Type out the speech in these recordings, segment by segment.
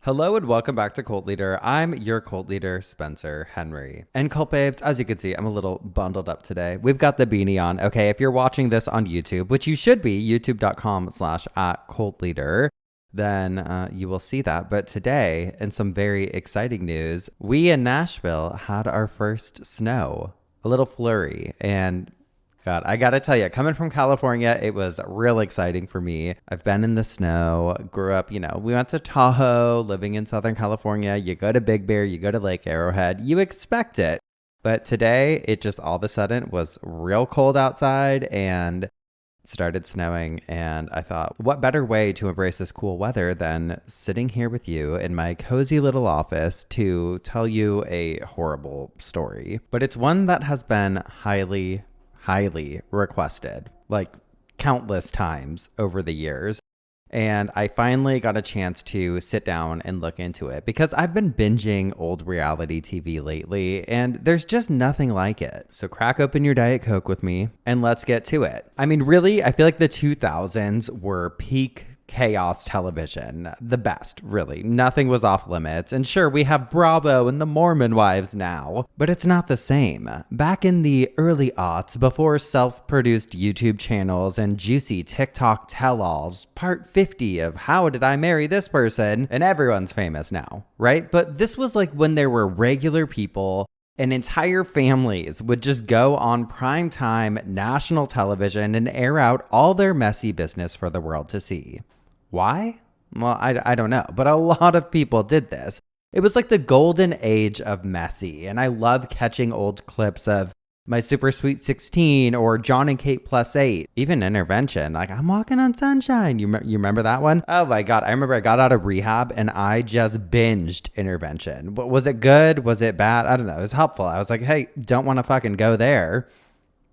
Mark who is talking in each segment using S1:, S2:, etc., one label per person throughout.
S1: Hello and welcome back to Cult Leader. I'm your cult leader, Spencer Henry. And cult babes, as you can see, I'm a little bundled up today. We've got the beanie on. Okay, if you're watching this on YouTube, which you should be, youtube.com/@cultleader, then you will see that. But today, in some very exciting news, we in Nashville had our first snow, a little flurry, and God, I gotta tell you, coming from California, it was real exciting for me. I've been in the snow, grew up, we went to Tahoe, living in Southern California. You go to Big Bear, you go to Lake Arrowhead, you expect it. But today, it just all of a sudden was real cold outside and it started snowing. And I thought, what better way to embrace this cool weather than sitting here with you in my cozy little office to tell you a horrible story. But it's one that has been highly requested, like countless times over the years. And I finally got a chance to sit down and look into it because I've been binging old reality TV lately and there's just nothing like it. So crack open your Diet Coke with me and let's get to it. I mean, really, I feel like the 2000s were peak chaos television. The best, really. Nothing was off limits. And sure, we have Bravo and the Mormon Wives now, but it's not the same. Back in the early aughts, before self-produced YouTube channels and juicy TikTok tell-alls, part 50 of How Did I Marry This Person? And everyone's famous now, right? But this was like when there were regular people and entire families would just go on primetime national television and air out all their messy business for the world to see. Why? Well, I don't know, but a lot of people did this. It was like the golden age of messy, and I love catching old clips of My Super Sweet 16 or John and Kate Plus 8, even Intervention, like I'm Walking on Sunshine. You remember that one? Oh my God. I remember I got out of rehab and I just binged Intervention. But was it good? Was it bad? I don't know. It was helpful. I was like, hey, don't want to fucking go there.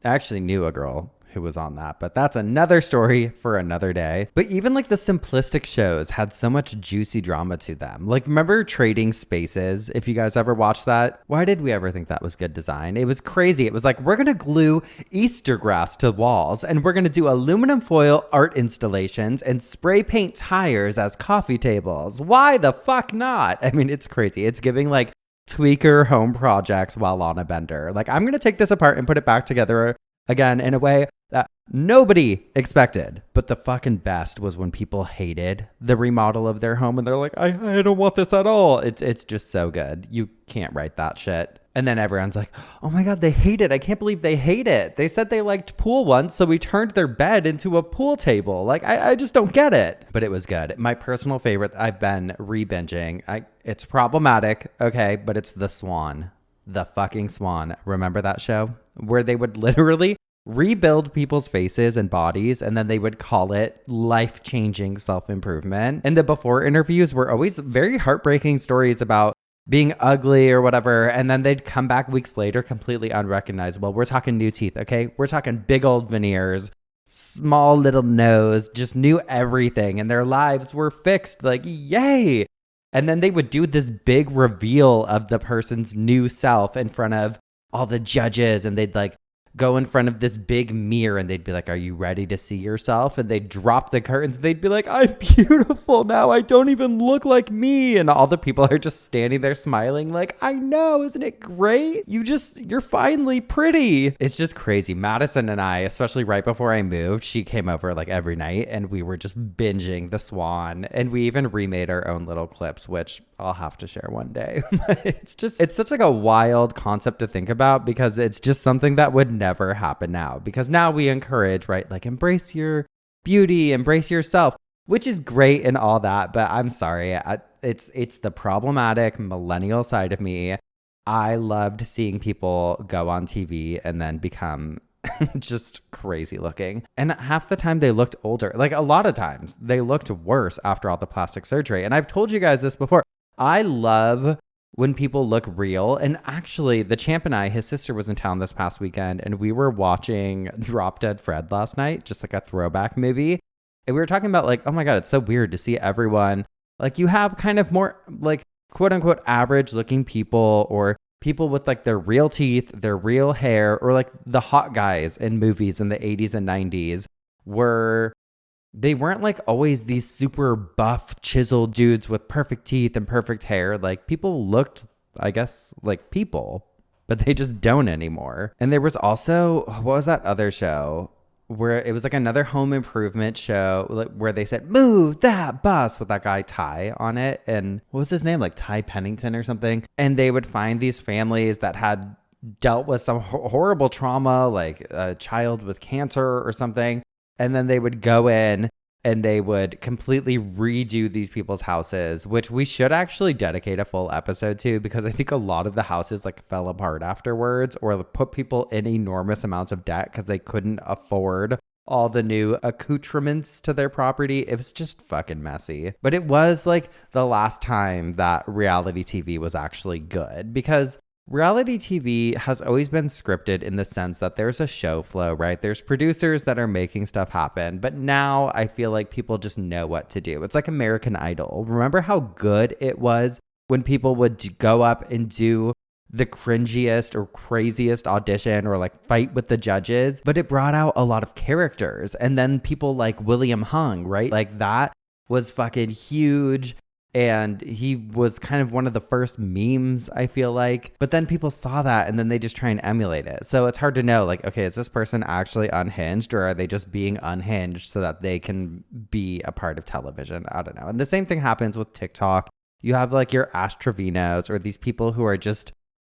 S1: I actually knew a girl who was on that, but that's another story for another day. But even like the simplistic shows had so much juicy drama to them. Like, remember Trading Spaces? If you guys ever watched that, why did we ever think that was good design? It was crazy. It was like, we're gonna glue Easter grass to walls and we're gonna do aluminum foil art installations and spray paint tires as coffee tables. Why the fuck not? I mean, it's crazy. It's giving like tweaker home projects while on a bender. Like, I'm gonna take this apart and put it back together again in a way that nobody expected. But the fucking best was when people hated the remodel of their home and they're like, I don't want this at all. It's just so good. You can't write that shit. And then everyone's like, oh my God, they hate it. I can't believe they hate it. They said they liked pool once, so we turned their bed into a pool table. Like, I just don't get it. But it was good. My personal favorite, I've been re-binging. It's problematic, okay, but it's The Swan. The fucking Swan. Remember that show? Where they would literally rebuild people's faces and bodies, and then they would call it life-changing self-improvement. And the before interviews were always very heartbreaking stories about being ugly or whatever, and then they'd come back weeks later completely unrecognizable. We're talking new teeth, okay? We're talking big old veneers, small little nose, just knew everything, and their lives were fixed. Like, yay! And then they would do this big reveal of the person's new self in front of all the judges, and they'd like go in front of this big mirror and they'd be like, are you ready to see yourself? And they'd drop the curtains and they'd be like, I'm beautiful now. I don't even look like me. And all the people are just standing there smiling like, I know, isn't it great? You're finally pretty. It's just crazy. Madison and I, especially right before I moved, she came over like every night and we were just binging The Swan. And we even remade our own little clips, which I'll have to share one day. It's such like a wild concept to think about because it's just something that would never happen now, because now we encourage, right, like embrace your beauty, embrace yourself, which is great and all that, but I'm sorry, it's the problematic millennial side of me. I loved seeing people go on TV and then become just crazy looking, and half the time they looked older. Like, a lot of times they looked worse after all the plastic surgery. And I've told you guys this before, I love when people look real. And actually, the champ and I, his sister was in town this past weekend, and we were watching Drop Dead Fred last night, just like a throwback movie. And we were talking about like, oh my God, it's so weird to see everyone, like, you have kind of more like quote unquote average looking people, or people with like their real teeth, their real hair, or like the hot guys in movies in the 80s and 90s were they weren't like always these super buff, chiseled dudes with perfect teeth and perfect hair. Like people looked, I guess, like people, but they just don't anymore. And there was also, what was that other show? Where it was like another home improvement show where they said, move that bus with that guy Ty on it. And what was his name? Like Ty Pennington or something. And they would find these families that had dealt with some horrible trauma, like a child with cancer or something. And then they would go in and they would completely redo these people's houses, which we should actually dedicate a full episode to, because I think a lot of the houses like fell apart afterwards or put people in enormous amounts of debt because they couldn't afford all the new accoutrements to their property. It was just fucking messy. But it was like the last time that reality TV was actually good, because reality TV has always been scripted in the sense that there's a show flow, right? There's producers that are making stuff happen. But now I feel like people just know what to do. It's like American Idol. Remember how good it was when people would go up and do the cringiest or craziest audition or like fight with the judges? But it brought out a lot of characters. And then people like William Hung, right? Like that was fucking huge. And he was kind of one of the first memes, I feel like. But then people saw that and then they just try and emulate it. So it's hard to know, like, okay, is this person actually unhinged, or are they just being unhinged so that they can be a part of television? I don't know. And the same thing happens with TikTok. You have like your Ash Trevinos or these people who are just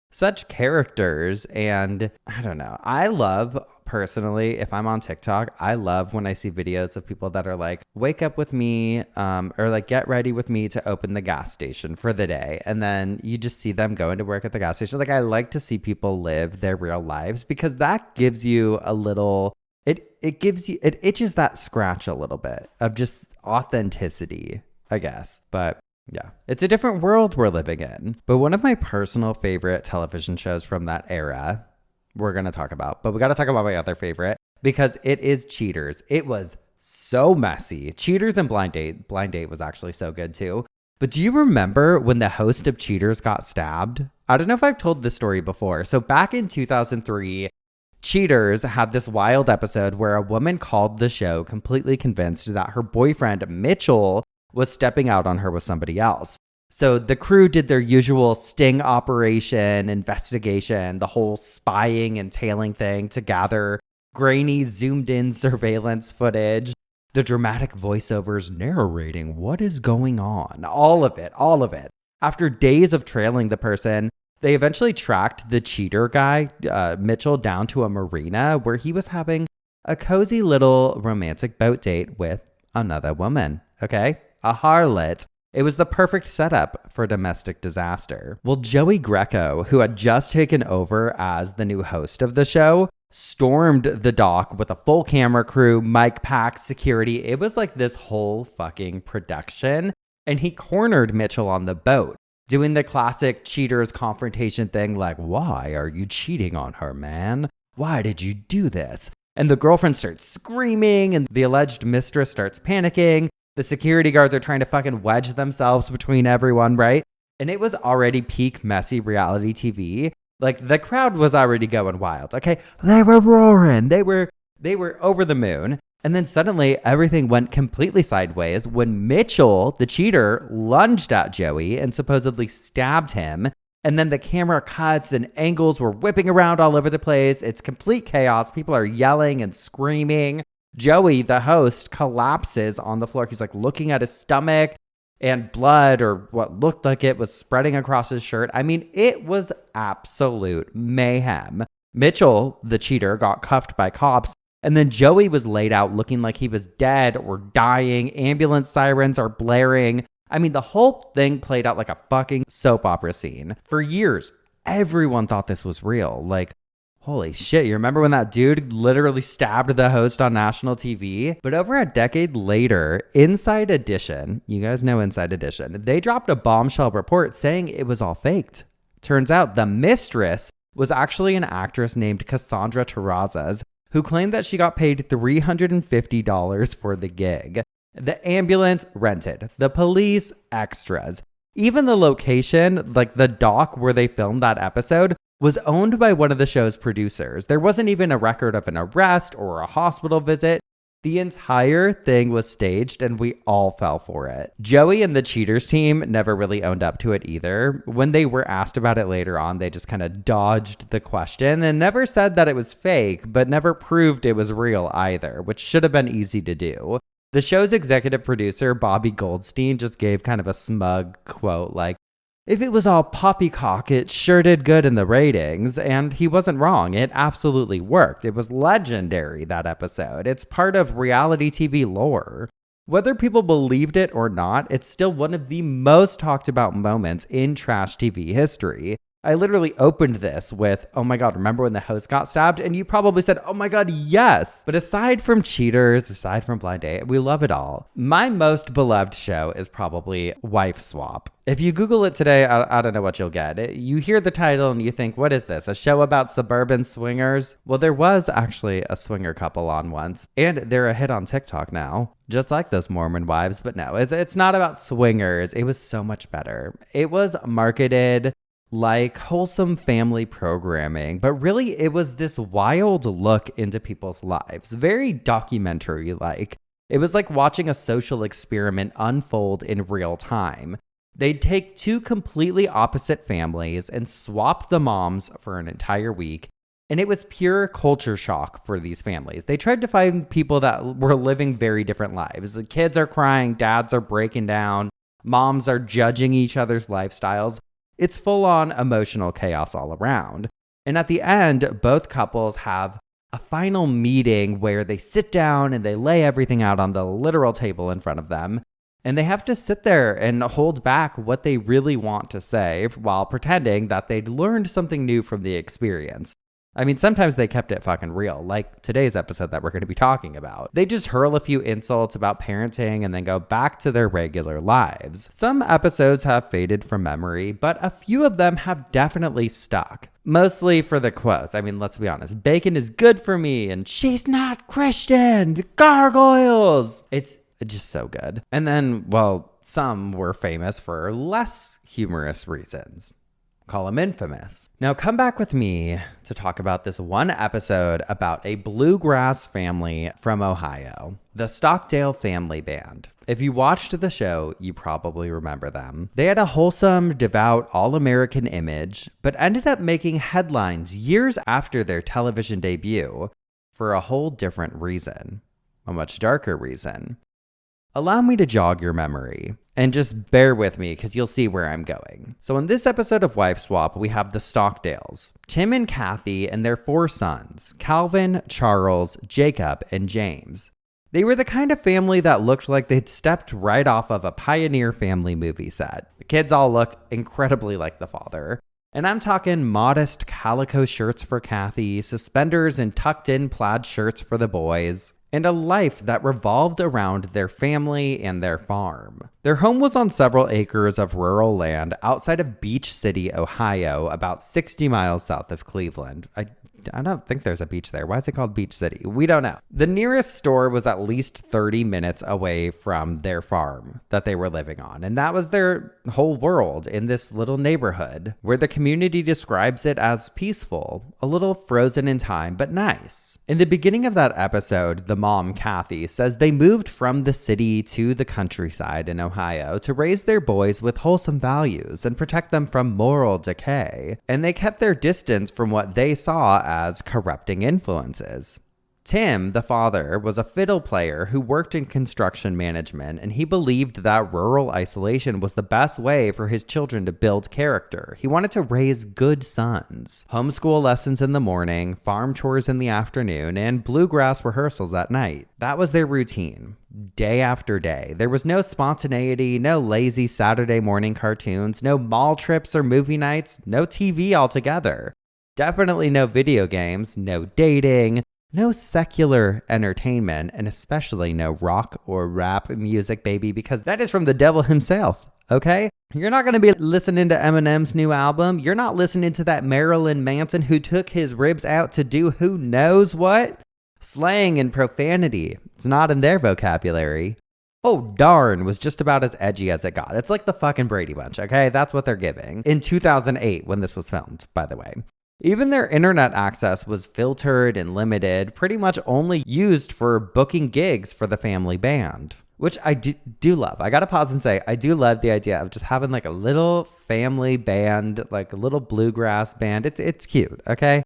S1: such characters. And I don't know. I love, personally, if I'm on TikTok, I love when I see videos of people that are like, wake up with me, or like get ready with me to open the gas station for the day. And then you just see them going to work at the gas station. Like, I like to see people live their real lives, because that gives you a little, it gives you, it itches that scratch a little bit of just authenticity, I guess. But yeah, it's a different world we're living in. But one of my personal favorite television shows from that era, we're going to talk about, but we got to talk about my other favorite, because it is Cheaters. It was so messy. Cheaters and Blind Date. Blind Date was actually so good too. But do you remember when the host of Cheaters got stabbed? I don't know if I've told this story before. So back in 2003, Cheaters had this wild episode where a woman called the show completely convinced that her boyfriend, Mitchell, was stepping out on her with somebody else. So the crew did their usual sting operation, investigation, the whole spying and tailing thing to gather grainy, zoomed in surveillance footage, the dramatic voiceovers narrating what is going on, all of it. After days of trailing the person, they eventually tracked the cheater guy, Mitchell, down to a marina where he was having a cozy little romantic boat date with another woman, okay? A harlot. It was the perfect setup for domestic disaster. Well, Joey Greco, who had just taken over as the new host of the show, stormed the dock with a full camera crew, mic pack, security. It was like this whole fucking production. And he cornered Mitchell on the boat, doing the classic cheaters confrontation thing like, why are you cheating on her, man? Why did you do this? And the girlfriend starts screaming and the alleged mistress starts panicking. The security guards are trying to fucking wedge themselves between everyone, right? And it was already peak messy reality TV. Like, the crowd was already going wild, okay? They were roaring. They were over the moon. And then suddenly everything went completely sideways when Mitchell, the cheater, lunged at Joey and supposedly stabbed him. And then the camera cuts and angles were whipping around all over the place. It's complete chaos. People are yelling and screaming. Joey, the host, collapses on the floor. He's like looking at his stomach, and blood, or what looked like it, was spreading across his shirt. I mean, it was absolute mayhem. Mitchell, the cheater, got cuffed by cops, and then Joey was laid out looking like he was dead or dying. Ambulance sirens are blaring. I mean, the whole thing played out like a fucking soap opera scene. For years, everyone thought this was real. Like, holy shit, you remember when that dude literally stabbed the host on national TV? But over a decade later, Inside Edition, you guys know Inside Edition, they dropped a bombshell report saying it was all faked. Turns out the mistress was actually an actress named Cassandra Terrazas, who claimed that she got paid $350 for the gig. The ambulance rented, the police extras. Even the location, like the dock where they filmed that episode, was owned by one of the show's producers. There wasn't even a record of an arrest or a hospital visit. The entire thing was staged and we all fell for it. Joey and the Cheaters team never really owned up to it either. When they were asked about it later on, they just kind of dodged the question and never said that it was fake, but never proved it was real either, which should have been easy to do. The show's executive producer, Bobby Goldstein, just gave kind of a smug quote like, "If it was all poppycock, it sure did good in the ratings." And he wasn't wrong. It absolutely worked. It was legendary, that episode. It's part of reality TV lore. Whether people believed it or not, it's still one of the most talked about moments in trash TV history. I literally opened this with, "Oh my God, remember when the host got stabbed?" And you probably said, "Oh my God, yes." But aside from Cheaters, aside from Blind Date, we love it all. My most beloved show is probably Wife Swap. If you Google it today, I don't know what you'll get. You hear the title and you think, what is this? A show about suburban swingers? Well, there was actually a swinger couple on once, and they're a hit on TikTok now, just like those Mormon wives. But no, it's not about swingers. It was so much better. It was marketed like wholesome family programming, but really it was this wild look into people's lives, very documentary-like. It was like watching a social experiment unfold in real time. They'd take two completely opposite families and swap the moms for an entire week, and it was pure culture shock for these families. They tried to find people that were living very different lives. The kids are crying, dads are breaking down, moms are judging each other's lifestyles. It's full-on emotional chaos all around. And at the end, both couples have a final meeting where they sit down and they lay everything out on the literal table in front of them. And they have to sit there and hold back what they really want to say while pretending that they'd learned something new from the experience. I mean, sometimes they kept it fucking real, like today's episode that we're going to be talking about. They just hurl a few insults about parenting and then go back to their regular lives. Some episodes have faded from memory, but a few of them have definitely stuck. Mostly for the quotes. I mean, let's be honest. Bacon is good for me and she's not Christian. Gargoyles. It's just so good. And then, well, some were famous for less humorous reasons. Call him infamous. Now come back with me to talk about this one episode about a bluegrass family from Ohio, the Stockdale Family Band. If you watched the show, you probably remember them. They had a wholesome, devout, all-American image, but ended up making headlines years after their television debut for a whole different reason, a much darker reason. Allow me to jog your memory, and just bear with me because you'll see where I'm going. So in this episode of Wife Swap, we have the Stockdales, Tim and Kathy and their 4 sons, Calvin, Charles, Jacob, and James. They were the kind of family that looked like they'd stepped right off of a Pioneer family movie set. The kids all look incredibly like the father. And I'm talking modest calico shirts for Kathy, suspenders and tucked-in plaid shirts for the boys, and a life that revolved around their family and their farm. Their home was on several acres of rural land outside of Beach City, Ohio, about 60 miles south of Cleveland. I don't think there's a beach there. Why is it called Beach City? We don't know. The nearest store was at least 30 minutes away from their farm that they were living on. And that was their whole world in this little neighborhood where the community describes it as peaceful, a little frozen in time, but nice. In the beginning of that episode, the mom, Kathy, says they moved from the city to the countryside in Ohio to raise their boys with wholesome values and protect them from moral decay. And they kept their distance from what they saw as corrupting influences. Tim, the father, was a fiddle player who worked in construction management, and he believed that rural isolation was the best way for his children to build character. He wanted to raise good sons. Homeschool lessons in the morning, farm chores in the afternoon, and bluegrass rehearsals at night. That was their routine, day after day. There was no spontaneity, no lazy Saturday morning cartoons, no mall trips or movie nights, no TV altogether. Definitely no video games, no dating, no secular entertainment, and especially no rock or rap music, baby, because that is from the devil himself, okay? You're not going to be listening to Eminem's new album. You're not listening to that Marilyn Manson who took his ribs out to do who knows what. Slang and profanity, it's not in their vocabulary. Oh, darn was just about as edgy as it got. It's like the fucking Brady Bunch, okay? That's what they're giving. In 2008, when this was filmed, by the way. Even their internet access was filtered and limited, pretty much only used for booking gigs for the family band, which I do love. I gotta pause and say, I do love the idea of just having like a little family band, like a little bluegrass band. It's cute, okay?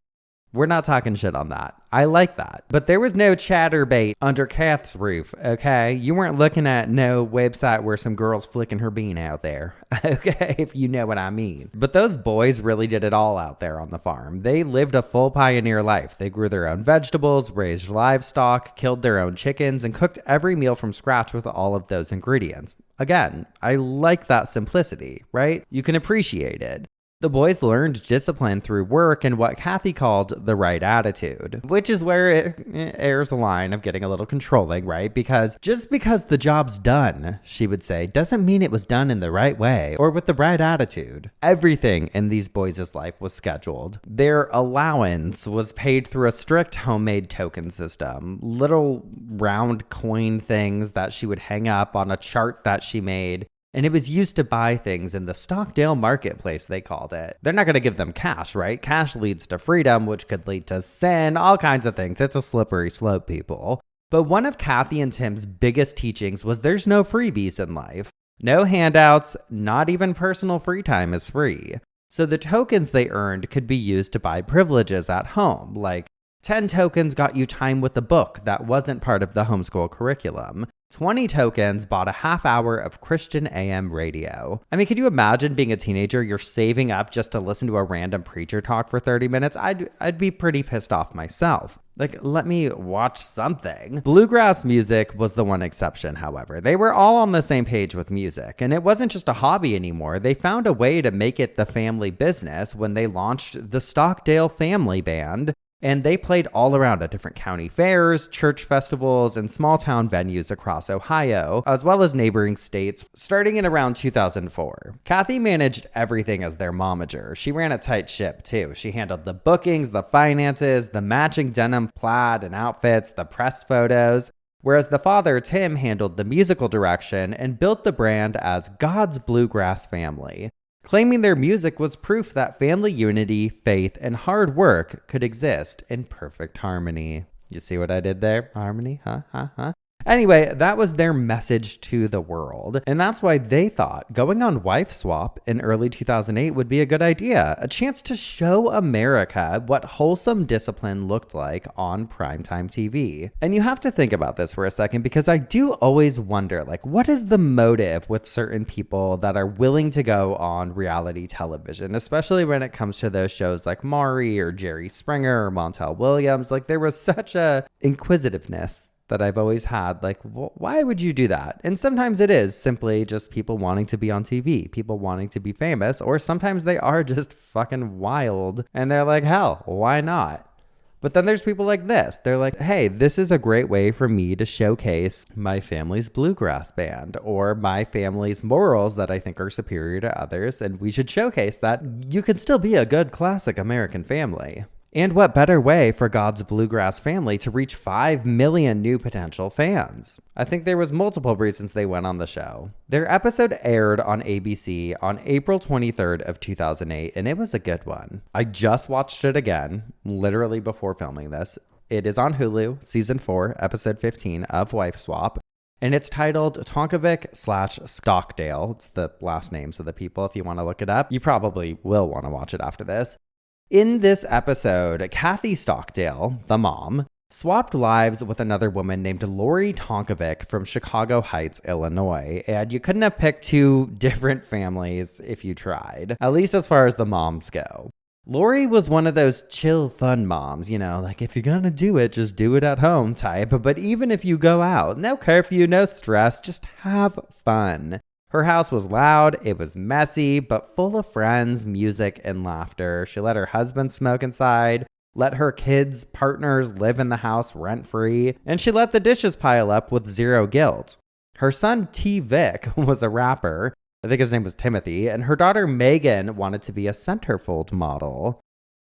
S1: We're not talking shit on that. I like that. But there was no chatterbait under Kath's roof, okay? You weren't looking at no website where some girl's flicking her bean out there, okay? If you know what I mean. But those boys really did it all out there on the farm. They lived a full pioneer life. They grew their own vegetables, raised livestock, killed their own chickens, and cooked every meal from scratch with all of those ingredients. Again, I like that simplicity, right? You can appreciate it. The boys learned discipline through work and what Kathy called the right attitude, which is where it airs a line of getting a little controlling, right? Because just because the job's done, she would say, doesn't mean it was done in the right way or with the right attitude. Everything in these boys' life was scheduled. Their allowance was paid through a strict homemade token system, little round coin things that she would hang up on a chart that she made. And it was used to buy things in the Stockdale marketplace, they called it. They're not going to give them cash, right? Cash leads to freedom, which could lead to sin, all kinds of things. It's a slippery slope, people. But one of Kathy and Tim's biggest teachings was there's no freebies in life. No handouts, not even personal free time is free. So the tokens they earned could be used to buy privileges at home, like 10 tokens got you time with a book that wasn't part of the homeschool curriculum. 20 tokens bought a half hour of Christian AM radio. I mean, could you imagine being a teenager? You're saving up just to listen to a random preacher talk for 30 minutes. I'd be pretty pissed off myself. Like, let me watch something. Bluegrass music was the one exception, however. They were all on the same page with music, and it wasn't just a hobby anymore. They found a way to make it the family business when they launched the Stockdale Family Band. And they played all around at different county fairs, church festivals, and small town venues across Ohio, as well as neighboring states, starting in around 2004. Kathy managed everything as their momager. She ran a tight ship, too. She handled the bookings, the finances, the matching denim plaid and outfits, the press photos, whereas the father, Tim, handled the musical direction and built the brand as God's Bluegrass Family, claiming their music was proof that family unity, faith, and hard work could exist in perfect harmony. You see what I did there? Harmony? Huh? Anyway, that was their message to the world. And that's why they thought going on Wife Swap in early 2008 would be a good idea. A chance to show America what wholesome discipline looked like on primetime TV. And you have to think about this for a second, because I do always wonder, like, what is the motive with certain people that are willing to go on reality television, especially when it comes to those shows like Maury or Jerry Springer or Montel Williams? Like, there was such a inquisitiveness that I've always had, like, why would you do that? And sometimes it is simply just people wanting to be on TV, people wanting to be famous, or sometimes they are just fucking wild and they're like, hell, why not? But then there's people like this. They're like, hey, this is a great way for me to showcase my family's bluegrass band or my family's morals that I think are superior to others, and we should showcase that you can still be a good classic American family. And what better way for God's Bluegrass Family to reach 5 million new potential fans? I think there was multiple reasons they went on the show. Their episode aired on ABC on April 23rd of 2008, and it was a good one. I just watched it again, literally before filming this. It is on Hulu, season 4, episode 15 of Wife Swap. And it's titled Tonkovic/Stockdale. It's the last names of the people if you want to look it up. You probably will want to watch it after this. In this episode, Kathy Stockdale, the mom, swapped lives with another woman named Lori Tonkovic from Chicago Heights, Illinois. And you couldn't have picked two different families if you tried, at least as far as the moms go. Lori was one of those chill, fun moms, you know, like if you're gonna do it, just do it at home type. But even if you go out, no curfew, no stress, just have fun. Her house was loud, it was messy, but full of friends, music, and laughter. She let her husband smoke inside, let her kids' partners live in the house rent-free, and she let the dishes pile up with zero guilt. Her son, T. Vic, was a rapper. I think his name was Timothy, and her daughter, Megan, wanted to be a centerfold model.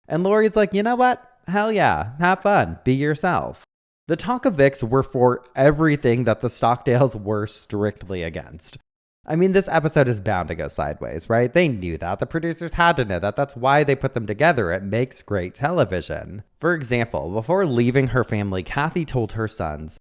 S1: And Lori's like, you know what? Hell yeah, have fun, be yourself. The Tonkovics were for everything that the Stockdales were strictly against. I mean, this episode is bound to go sideways, right? They knew that. The producers had to know that. That's why they put them together. It makes great television. For example, before leaving her family, Kathy told her sons,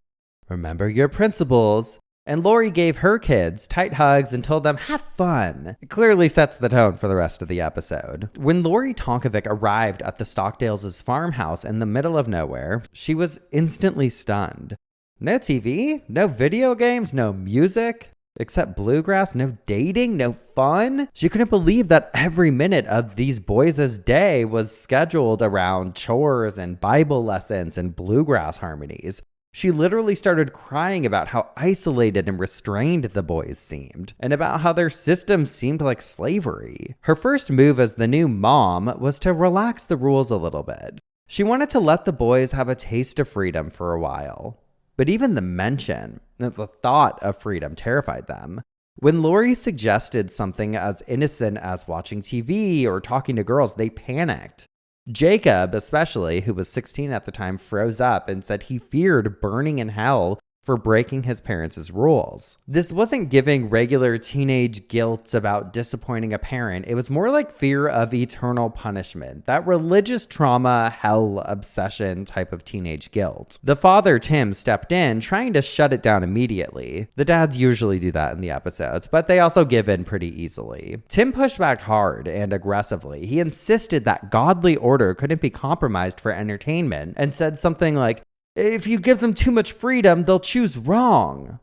S1: "Remember your principles." And Lori gave her kids tight hugs and told them, "Have fun." It clearly sets the tone for the rest of the episode. When Lori Tonkovic arrived at the Stockdales' farmhouse in the middle of nowhere, she was instantly stunned. No TV, no video games, no music. Except bluegrass, no dating, no fun. She couldn't believe that every minute of these boys' day was scheduled around chores and Bible lessons and bluegrass harmonies. She literally started crying about how isolated and restrained the boys seemed, and about how their system seemed like slavery. Her first move as the new mom was to relax the rules a little bit. She wanted to let the boys have a taste of freedom for a while. But even the mention, the thought of freedom terrified them. When Lori suggested something as innocent as watching TV or talking to girls, they panicked. Jacob, especially, who was 16 at the time, froze up and said he feared burning in hell for breaking his parents' rules. This wasn't giving regular teenage guilt about disappointing a parent. It was more like fear of eternal punishment, that religious trauma, hell obsession type of teenage guilt. The father, Tim, stepped in, trying to shut it down immediately. The dads usually do that in the episodes, but they also give in pretty easily. Tim pushed back hard and aggressively. He insisted that godly order couldn't be compromised for entertainment and said something like, "If you give them too much freedom, they'll choose wrong."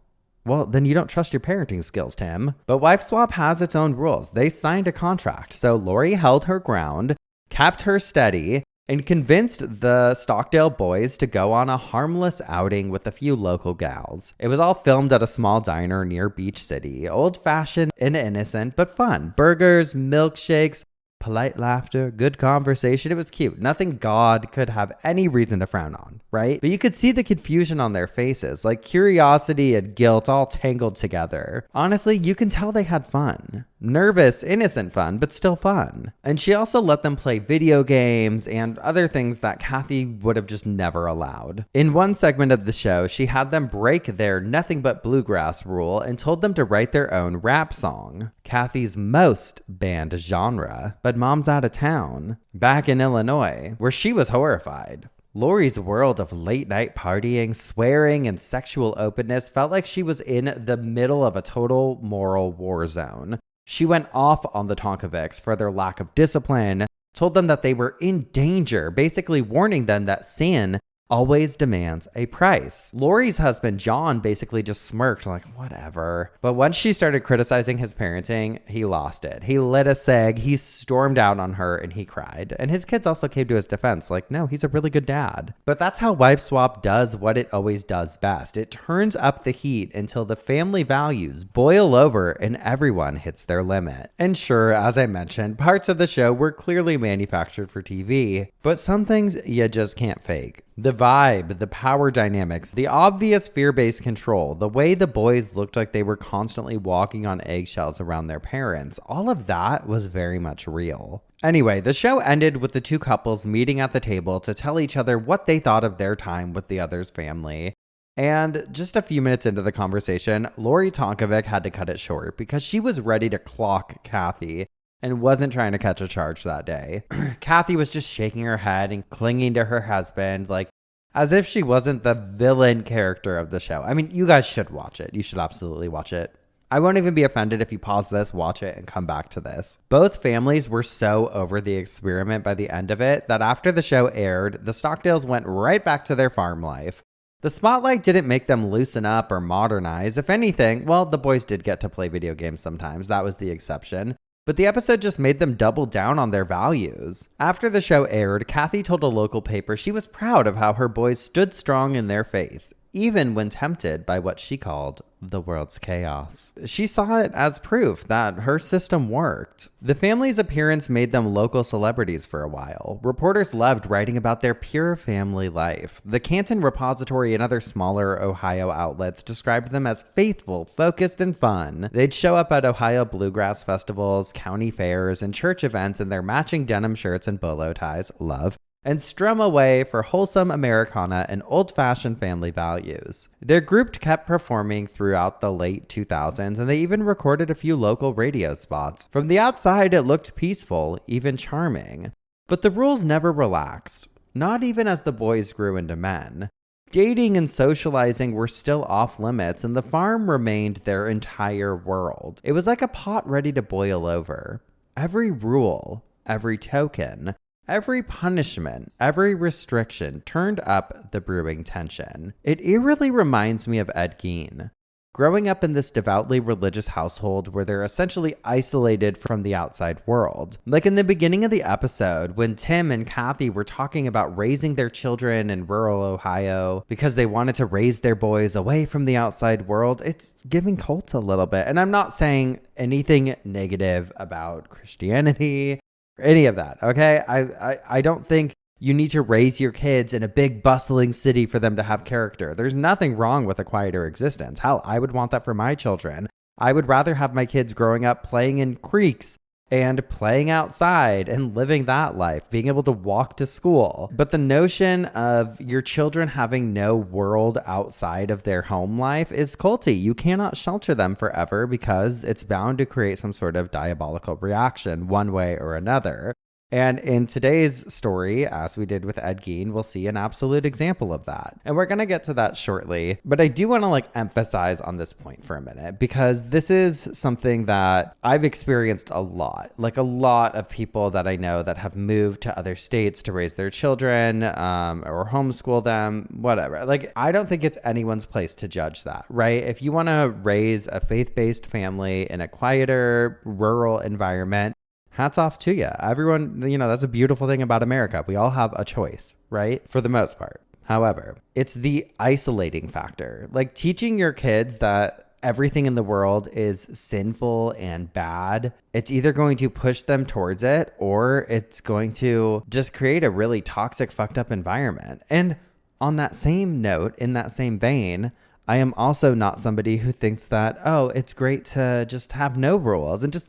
S1: Well, then you don't trust your parenting skills, Tim. But Wife Swap has its own rules. They signed a contract. So Lori held her ground, kept her steady, and convinced the Stockdale boys to go on a harmless outing with a few local gals. It was all filmed at a small diner near Beach City. Old-fashioned and innocent, but fun. Burgers, milkshakes, polite laughter, good conversation. It was cute. Nothing God could have any reason to frown on, right? But you could see the confusion on their faces, like curiosity and guilt all tangled together. Honestly, you can tell they had fun. Nervous, innocent fun, but still fun. And she also let them play video games and other things that Kathy would have just never allowed. In one segment of the show, she had them break their nothing but bluegrass rule and told them to write their own rap song. Kathy's most banned genre. But Mom's out of town, back in Illinois, where she was horrified. Lori's world of late night partying, swearing, and sexual openness felt like she was in the middle of a total moral war zone. She went off on the Tonkovics for their lack of discipline, told them that they were in danger, basically warning them that sin always demands a price. Lori's husband, John, basically just smirked like, whatever. But once she started criticizing his parenting, he lost it. He lit a cig, he stormed out on her, and he cried. And his kids also came to his defense, like, no, he's a really good dad. But that's how Wife Swap does what it always does best. It turns up the heat until the family values boil over and everyone hits their limit. And sure, as I mentioned, parts of the show were clearly manufactured for TV, but some things you just can't fake. The vibe, the power dynamics, the obvious fear-based control, the way the boys looked like they were constantly walking on eggshells around their parents, all of that was very much real. Anyway, the show ended with the two couples meeting at the table to tell each other what they thought of their time with the other's family. And just a few minutes into the conversation, Lori Tonkovic had to cut it short because she was ready to clock Kathy and wasn't trying to catch a charge that day. Kathy was just shaking her head and clinging to her husband, like as if she wasn't the villain character of the show. I mean, you guys should watch it. You should absolutely watch it. I won't even be offended if you pause this, watch it, and come back to this. Both families were so over the experiment by the end of it that after the show aired, the Stockdales went right back to their farm life. The spotlight didn't make them loosen up or modernize. If anything, well, the boys did get to play video games sometimes. That was the exception. But the episode just made them double down on their values. After the show aired, Kathy told a local paper she was proud of how her boys stood strong in their faith, even when tempted by what she called the world's chaos. She saw it as proof that her system worked. The family's appearance made them local celebrities for a while. Reporters loved writing about their pure family life. The Canton Repository and other smaller Ohio outlets described them as faithful, focused, and fun. They'd show up at Ohio bluegrass festivals, county fairs, and church events in their matching denim shirts and bolo ties, love, and strum away for wholesome Americana and old-fashioned family values. Their group kept performing throughout the late 2000s, and they even recorded a few local radio spots. From the outside, it looked peaceful, even charming. But the rules never relaxed, not even as the boys grew into men. Dating and socializing were still off limits, and the farm remained their entire world. It was like a pot ready to boil over. Every rule, every token, every punishment, every restriction turned up the brewing tension. It eerily reminds me of Ed Gein. Growing up in this devoutly religious household where they're essentially isolated from the outside world. Like in the beginning of the episode, when Tim and Kathy were talking about raising their children in rural Ohio because they wanted to raise their boys away from the outside world, it's giving cult a little bit. And I'm not saying anything negative about Christianity or any of that, okay? I don't think you need to raise your kids in a big bustling city for them to have character. There's nothing wrong with a quieter existence. Hell, I would want that for my children. I would rather have my kids growing up playing in creeks and playing outside and living that life, being able to walk to school. But the notion of your children having no world outside of their home life is culty. You cannot shelter them forever because it's bound to create some sort of diabolical reaction one way or another. And in today's story, as we did with Ed Gein, we'll see an absolute example of that. And we're going to get to that shortly. But I do want to emphasize on this point for a minute, because this is something that I've experienced a lot. A lot of people that I know that have moved to other states to raise their children or homeschool them, whatever. I don't think it's anyone's place to judge that, right? If you want to raise a faith-based family in a quieter, rural environment, hats off to you. Everyone, that's a beautiful thing about America. We all have a choice, right? For the most part. However, it's the isolating factor. Teaching your kids that everything in the world is sinful and bad. It's either going to push them towards it or it's going to just create a really toxic, fucked up environment. And on that same note, in that same vein, I am also not somebody who thinks that, it's great to just have no rules and just,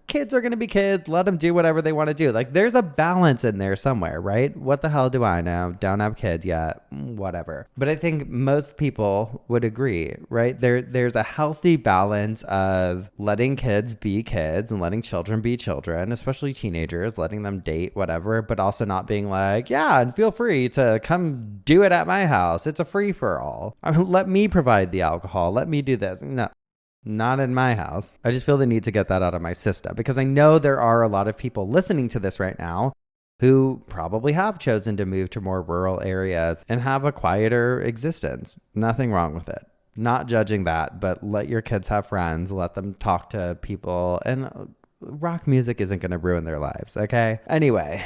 S1: kids are going to be kids. Let them do whatever they want to do. There's a balance in there somewhere, right? What the hell do I know? Don't have kids yet. Whatever. But I think most people would agree, right? There's a healthy balance of letting kids be kids and letting children be children, especially teenagers, letting them date, whatever, but also not being yeah, and feel free to come do it at my house. It's a free for all. Let me provide the alcohol. Let me do this. No. Not in my house. I just feel the need to get that out of my system because I know there are a lot of people listening to this right now who probably have chosen to move to more rural areas and have a quieter existence. Nothing wrong with it. Not judging that, but let your kids have friends, let them talk to people, and rock music isn't going to ruin their lives, okay? Anyway,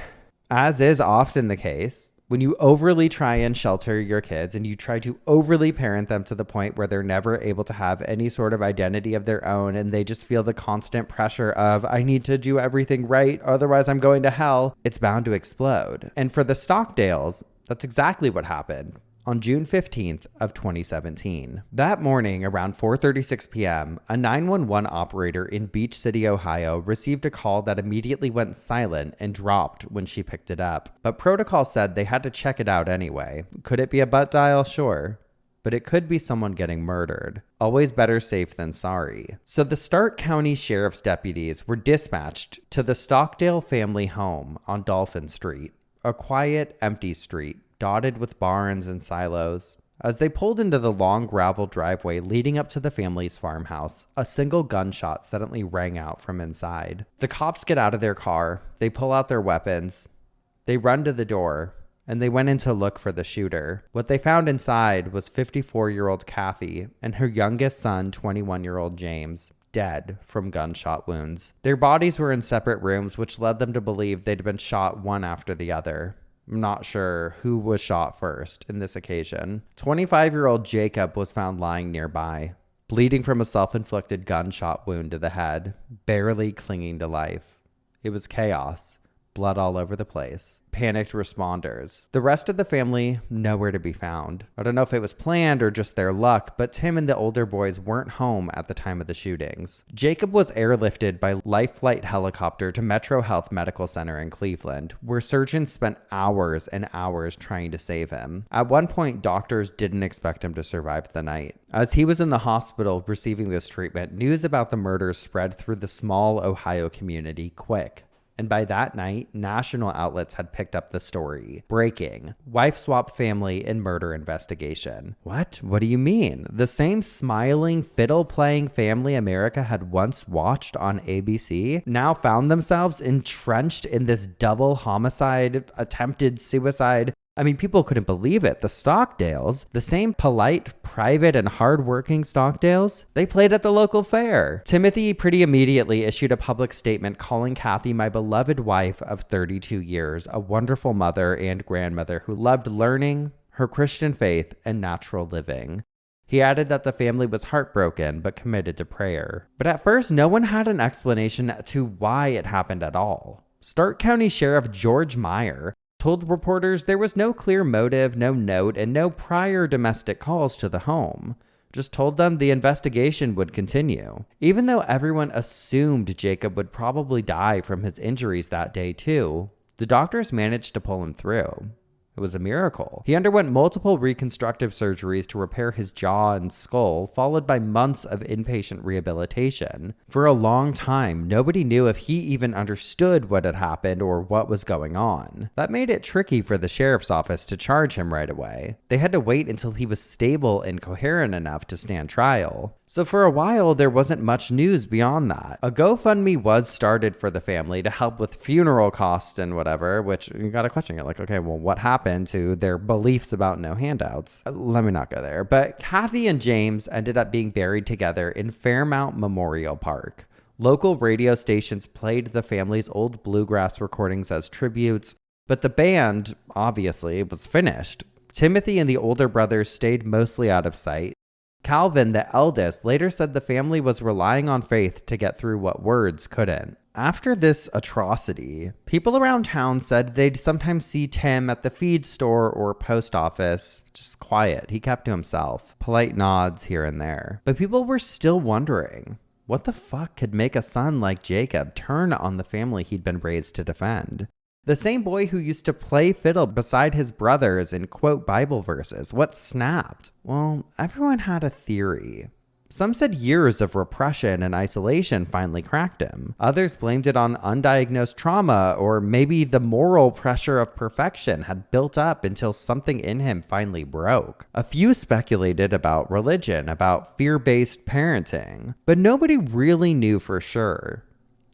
S1: as is often the case, when you overly try and shelter your kids and you try to overly parent them to the point where they're never able to have any sort of identity of their own and they just feel the constant pressure of, I need to do everything right, otherwise I'm going to hell, it's bound to explode. And for the Stockdales, that's exactly what happened on June 15th of 2017. That morning around 4:36 p.m., a 911 operator in Beach City, Ohio received a call that immediately went silent and dropped when she picked it up. But protocol said they had to check it out anyway. Could it be a butt dial? Sure. But it could be someone getting murdered. Always better safe than sorry. So the Stark County Sheriff's deputies were dispatched to the Stockdale family home on Dolphin Street, a quiet, empty street dotted with barns and silos. As they pulled into the long gravel driveway leading up to the family's farmhouse, a single gunshot suddenly rang out from inside. The cops get out of their car, they pull out their weapons, they run to the door, and they went in to look for the shooter. What they found inside was 54-year-old Kathy and her youngest son, 21-year-old James, dead from gunshot wounds. Their bodies were in separate rooms, which led them to believe they'd been shot one after the other. I'm not sure who was shot first in this occasion. 25-year-old Jacob was found lying nearby, bleeding from a self-inflicted gunshot wound to the head, barely clinging to life. It was chaos, blood all over the place. Panicked responders. The rest of the family, nowhere to be found. I don't know if it was planned or just their luck, but Tim and the older boys weren't home at the time of the shootings. Jacob was airlifted by Life Flight helicopter to Metro Health Medical Center in Cleveland, where surgeons spent hours and hours trying to save him. At one point, doctors didn't expect him to survive the night. As he was in the hospital receiving this treatment, news about the murders spread through the small Ohio community quick. And by that night, national outlets had picked up the story. Breaking: wife swap family in murder investigation. What? What do you mean? The same smiling, fiddle-playing family America had once watched on ABC now found themselves entrenched in this double homicide, attempted suicide. I mean, people couldn't believe it. The Stockdales, the same polite, private, and hardworking Stockdales, they played at the local fair. Timothy pretty immediately issued a public statement calling Kathy my beloved wife of 32 years, a wonderful mother and grandmother who loved learning, her Christian faith, and natural living. He added that the family was heartbroken but committed to prayer. But at first, no one had an explanation to why it happened at all. Stark County Sheriff George Meyer told reporters there was no clear motive, no note, and no prior domestic calls to the home. Just told them the investigation would continue. Even though everyone assumed Jacob would probably die from his injuries that day too, the doctors managed to pull him through. It was a miracle. He underwent multiple reconstructive surgeries to repair his jaw and skull, followed by months of inpatient rehabilitation. For a long time, nobody knew if he even understood what had happened or what was going on. That made it tricky for the sheriff's office to charge him right away. They had to wait until he was stable and coherent enough to stand trial. So for a while, there wasn't much news beyond that. A GoFundMe was started for the family to help with funeral costs and whatever, which you gotta question it. Like, okay, well, what happened to their beliefs about no handouts? Let me not go there. But Kathy and James ended up being buried together in Fairmount Memorial Park. Local radio stations played the family's old bluegrass recordings as tributes, but the band, obviously, was finished. Timothy and the older brothers stayed mostly out of sight. Calvin, the eldest, later said the family was relying on faith to get through what words couldn't. After this atrocity, people around town said they'd sometimes see Tim at the feed store or post office, just quiet. He kept to himself, polite nods here and there. But people were still wondering, what the fuck could make a son like Jacob turn on the family he'd been raised to defend? The same boy who used to play fiddle beside his brothers and quote Bible verses. What snapped? Well, everyone had a theory. Some said years of repression and isolation finally cracked him. Others blamed it on undiagnosed trauma, or maybe the moral pressure of perfection had built up until something in him finally broke. A few speculated about religion, about fear-based parenting, but nobody really knew for sure.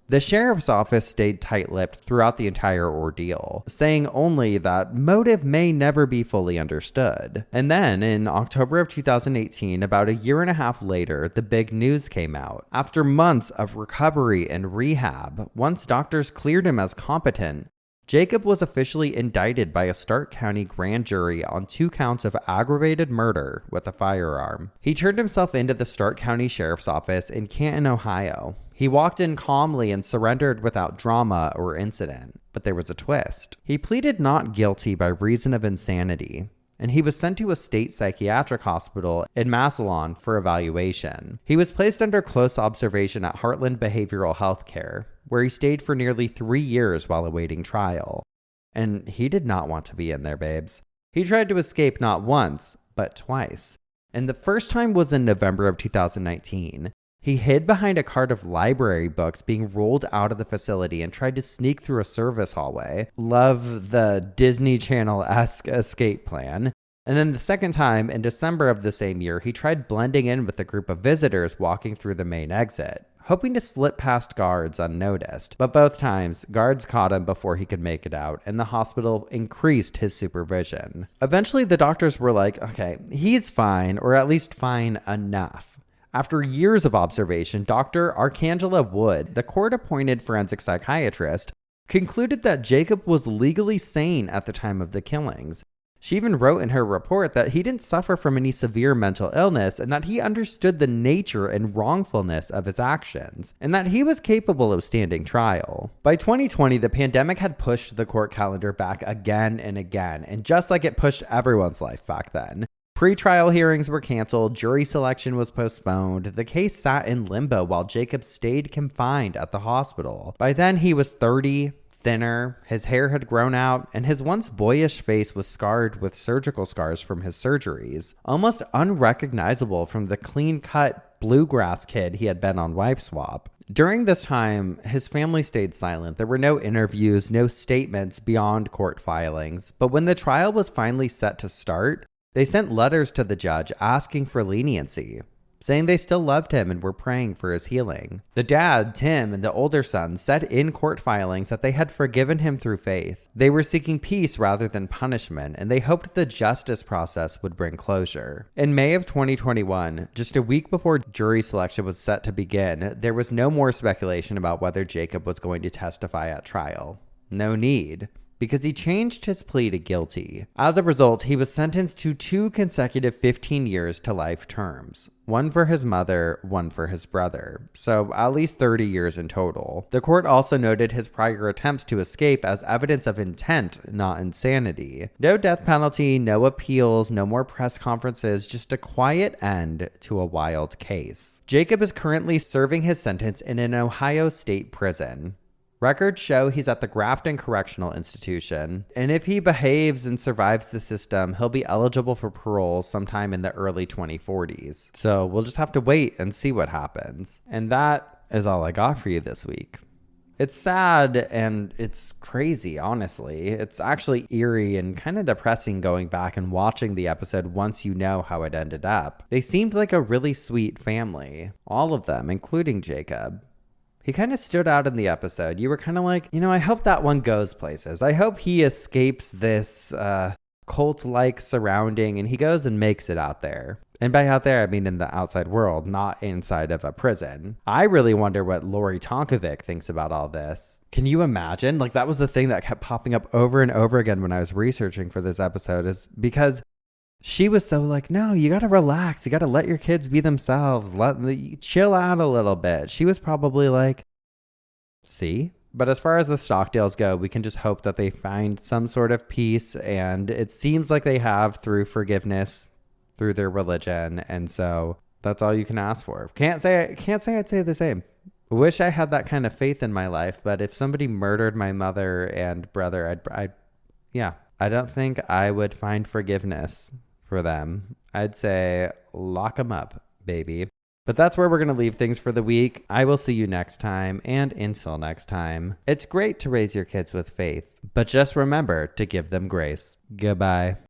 S1: The sheriff's office stayed tight-lipped throughout the entire ordeal, saying only that motive may never be fully understood. And then, in October of 2018, about a year and a half later, the big news came out. After months of recovery and rehab, once doctors cleared him as competent, Jacob was officially indicted by a Stark County grand jury on 2 counts of aggravated murder with a firearm. He turned himself into the Stark County Sheriff's Office in Canton, Ohio. He walked in calmly and surrendered without drama or incident. But there was a twist. He pleaded not guilty by reason of insanity, and he was sent to a state psychiatric hospital in Massillon for evaluation. He was placed under close observation at Heartland Behavioral Health Care, where he stayed for nearly 3 years while awaiting trial. And he did not want to be in there, babes. He tried to escape not once, but twice. And the first time was in November of 2019. He hid behind a cart of library books being rolled out of the facility and tried to sneak through a service hallway. Love the Disney Channel-esque escape plan. And then the second time, in December of the same year, he tried blending in with a group of visitors walking through the main exit, hoping to slip past guards unnoticed. But both times, guards caught him before he could make it out, and the hospital increased his supervision. Eventually, the doctors were like, okay, he's fine, or at least fine enough. After years of observation, Dr. Arcangela Wood, the court-appointed forensic psychiatrist, concluded that Jacob was legally sane at the time of the killings. She even wrote in her report that he didn't suffer from any severe mental illness and that he understood the nature and wrongfulness of his actions, and that he was capable of standing trial. By 2020, the pandemic had pushed the court calendar back again and again, and just like it pushed everyone's life back then. Pre-trial hearings were canceled, jury selection was postponed, the case sat in limbo while Jacob stayed confined at the hospital. By then, he was 30, thinner, his hair had grown out, and his once boyish face was scarred with surgical scars from his surgeries, almost unrecognizable from the clean-cut bluegrass kid he had been on Wife Swap. During this time, his family stayed silent. There were no interviews, no statements beyond court filings, but when the trial was finally set to start, they sent letters to the judge asking for leniency, saying they still loved him and were praying for his healing. The dad, Tim, and the older son said in court filings that they had forgiven him through faith. They were seeking peace rather than punishment, and they hoped the justice process would bring closure. In May of 2021, just a week before jury selection was set to begin, there was no more speculation about whether Jacob was going to testify at trial. No need, because he changed his plea to guilty. As a result, he was sentenced to 2 consecutive 15 years to life terms. One for his mother, one for his brother. So at least 30 years in total. The court also noted his prior attempts to escape as evidence of intent, not insanity. No death penalty, no appeals, no more press conferences, just a quiet end to a wild case. Jacob is currently serving his sentence in an Ohio state prison. Records show he's at the Grafton Correctional Institution, and if he behaves and survives the system, he'll be eligible for parole sometime in the early 2040s. So we'll just have to wait and see what happens. And that is all I got for you this week. It's sad and it's crazy, honestly. It's actually eerie and kind of depressing going back and watching the episode once you know how it ended up. They seemed like a really sweet family, all of them, including Jacob. He kind of stood out in the episode. You were kind of like, I hope that one goes places. I hope he escapes this cult-like surrounding and he goes and makes it out there. And by out there, I mean in the outside world, not inside of a prison. I really wonder what Lori Tonkovic thinks about all this. Can you imagine? Like, that was the thing that kept popping up over and over again when I was researching for this episode, is because she was so like, no, you got to relax. You got to let your kids be themselves. Chill out a little bit. She was probably like, see? But as far as the Stockdales go, we can just hope that they find some sort of peace. And it seems like they have through forgiveness, through their religion. And so that's all you can ask for. Can't say I'd say the same. Wish I had that kind of faith in my life. But if somebody murdered my mother and brother, I don't think I would find forgiveness for them. I'd say lock them up, baby. But that's where we're going to leave things for the week. I will see you next time, and until next time, it's great to raise your kids with faith, but just remember to give them grace. Goodbye.